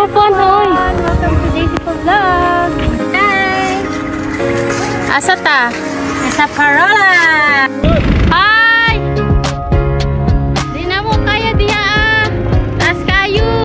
kagwapan, hoy. Welcome to Daisy Vlog. Hi! Asa ta? Nasa Parola! Hi! Di na mo kaya diha ah. Tas kayo.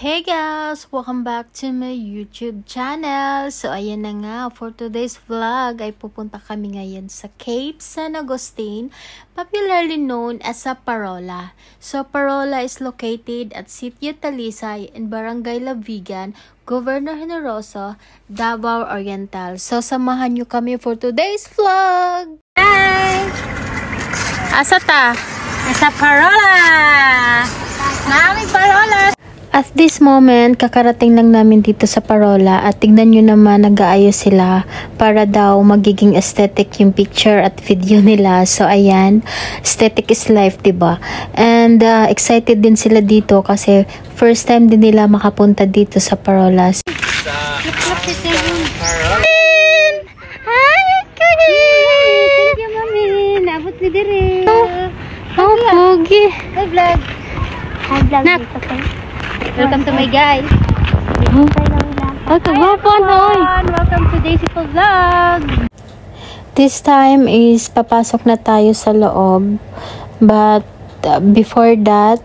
Hey guys! Welcome back to my YouTube channel. So ayan na nga, for today's vlog ay pupunta kami ngayon sa Cape San Agustin, popularly known as sa Parola. So Parola is located at Sitio Talisay in Barangay Lavigan, Governor Generoso, Davao Oriental. So samahan nyo kami for today's vlog! Hi! Asa ta? Nasa Parola! Maraming Parola! At this moment, kakarating lang namin dito sa Parola at tignan nyo naman nag-aayos sila para daw magiging aesthetic yung picture at video nila. So ayan, aesthetic is life, diba? And excited din sila dito kasi first time din nila makapunta dito sa Parola. Hi, Thank you, mami. Naabot ni Dire. Oh, pogi. Hi, vlog. Hi, vlog. Nak. Dito, okay? Welcome to my guys. Oh, kagwapan, hoy. Welcome to Daisy Vlog. This time is papasok na tayo sa loob. But before that,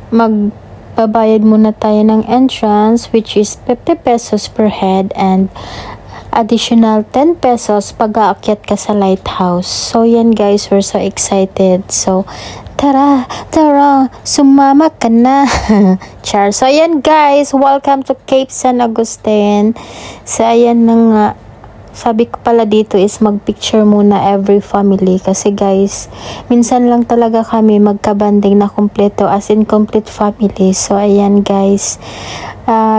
magbabayad muna tayo ng entrance which is 50 pesos per head and additional 10 pesos pag aakyat ka sa lighthouse. So yan guys, we're so excited. So tara, sumama ka na. Char. So ayan guys, welcome to Cape San Agustin. So ayan na nga, sabi ko pala dito is magpicture muna every family kasi guys, minsan lang talaga kami magkabanding na kompleto as in complete family. So ayan guys,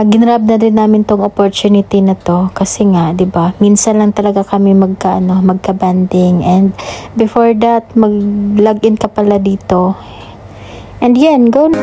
ginrab na rin namin tong opportunity na to kasi nga 'di ba, minsan lang talaga kami magkabanding and before that mag-login ka pala dito. And yan, go.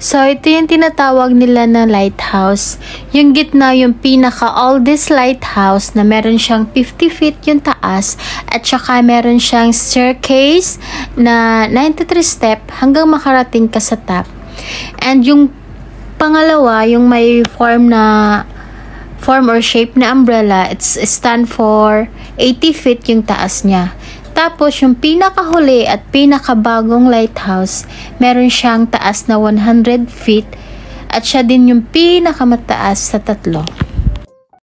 So, ito yung tinatawag nila na lighthouse. Yung gitna, yung pinaka-oldest lighthouse na meron siyang 50 feet yung taas at saka meron siyang staircase na 93 step hanggang makarating ka sa top. And yung pangalawa, yung may form or shape na umbrella, it's stand for 80 feet yung taas niya. Tapos, yung pinakahuli at pinakabagong lighthouse, meron siyang taas na 100 feet at siya din yung pinakamataas sa tatlo.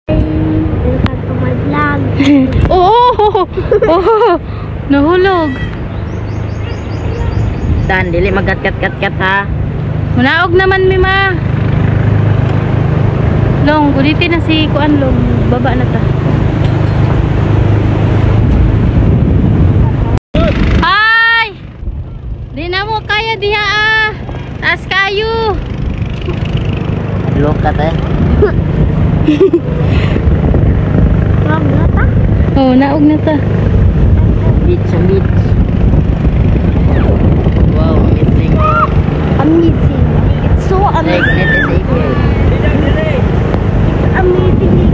Welcome to my vlog. Oh! Nahulog. Dan, dili magat-gat-gat ha. Munaog naman, Mima. Long, gulitin na si Kuan Long. Baba na ta. Di na mo kaya diha ah. Tas kayo. Lokat eh. Naog na ta? Oh, naog na ta. Beach. Wow, amazing. Amazing. It's so amazing. It's amazing.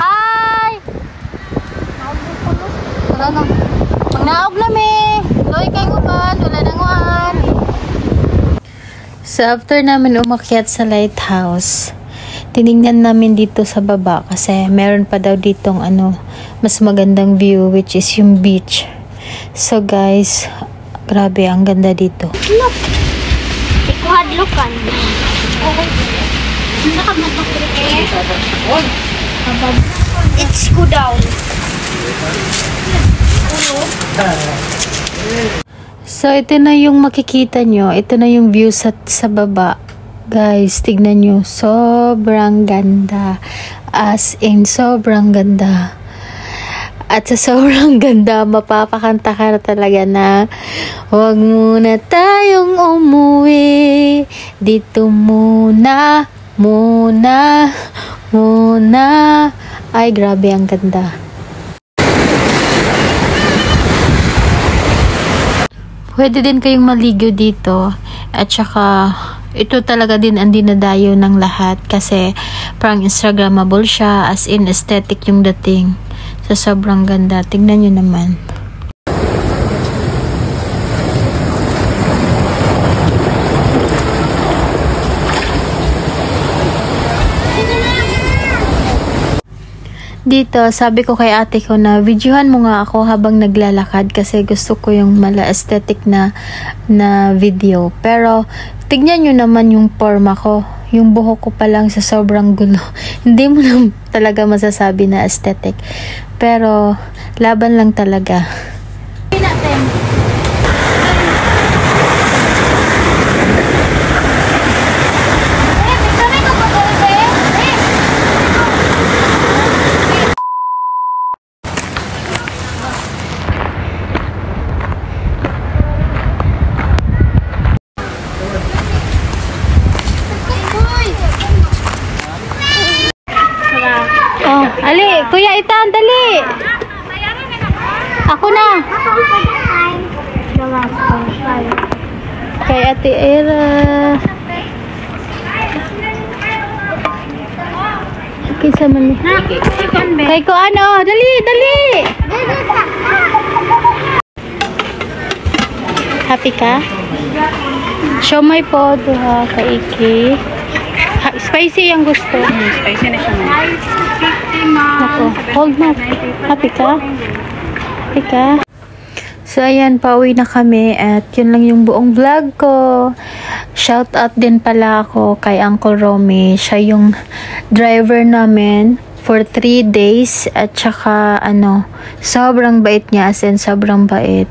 Hi! Wala na. Naog na me. Loy kay uban, wala nang uan. So after namin umakyat sa lighthouse, tinignan namin dito sa baba kasi meron pa daw ditong mas magandang view which is yung beach. So guys, Grabe, ang ganda dito. Look. Ikuhadlokan. It's go down. So, ito na yung makikita nyo. Ito na yung view sa baba. Guys, tignan nyo. Sobrang ganda. As in, sobrang ganda. At sa sobrang ganda, mapapakanta ka na talaga na huwag muna tayong umuwi. Dito muna. Ay, grabe, ang ganda. Pwede din kayong maligo dito. At saka, ito talaga din ang dinadayo ng lahat. Kasi, parang Instagrammable siya. As in, aesthetic yung dating. So, sobrang ganda. Tingnan nyo naman. Dito, sabi ko kay ate ko na videohan mo nga ako habang naglalakad kasi gusto ko yung mala aesthetic na video. Pero, tignan nyo naman yung forma ko. Yung buhok ko pa lang sa sobrang gulo. Hindi mo na talaga masasabi na aesthetic. Pero, laban lang talaga. Oh, ali, Kuya Itan, dali. Ako na. Kay Ate Era. Kisa man. Kay ko ano, dali. Happy ka? Show my po duha kay Iki. Spicy ang gusto. Spicy na siya. 50 Ako, hold na. Happy ka? Happy ka? So, ayan, pauwi na kami at yun lang yung buong vlog ko. Shout out din pala ako kay Uncle Romy. Siya yung driver namin for 3 days at saka, sobrang bait niya, as in, sobrang bait.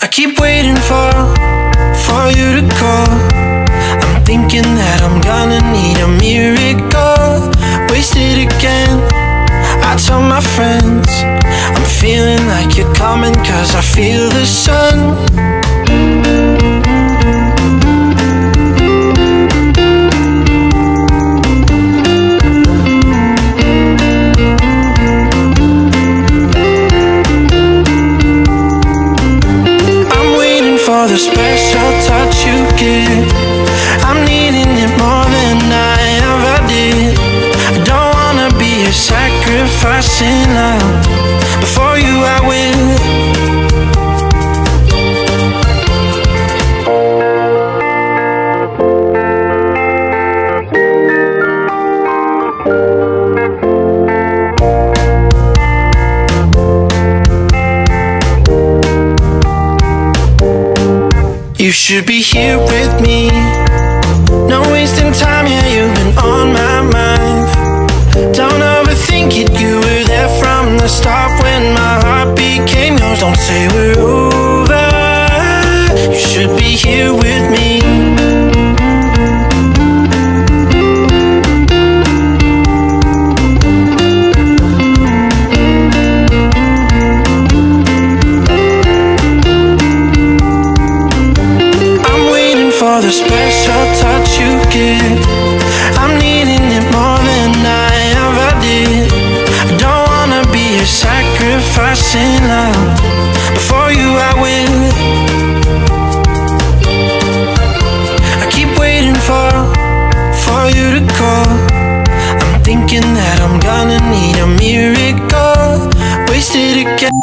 I keep waiting for you to call. I'm thinking that I'm gonna need a miracle. Wasted again. I tell my friends I'm feeling like you're coming, 'cause I feel the sun. I'm waiting for the special touch you give. I'm needing it more than I ever did. I don't wanna be a sacrificing love. Before you I will. You should be here with me. No wasting time, yeah, you've been on my mind. Don't overthink it, you were there from the start when my heart became yours. Don't say we're over, you should be here with me. I'm waiting for the special touch you give. I'm needing it more than I ever did. I don't wanna be a sacrificing love. Before you I will. I keep waiting for you to call. I'm thinking that I'm gonna need a miracle. Wasted again.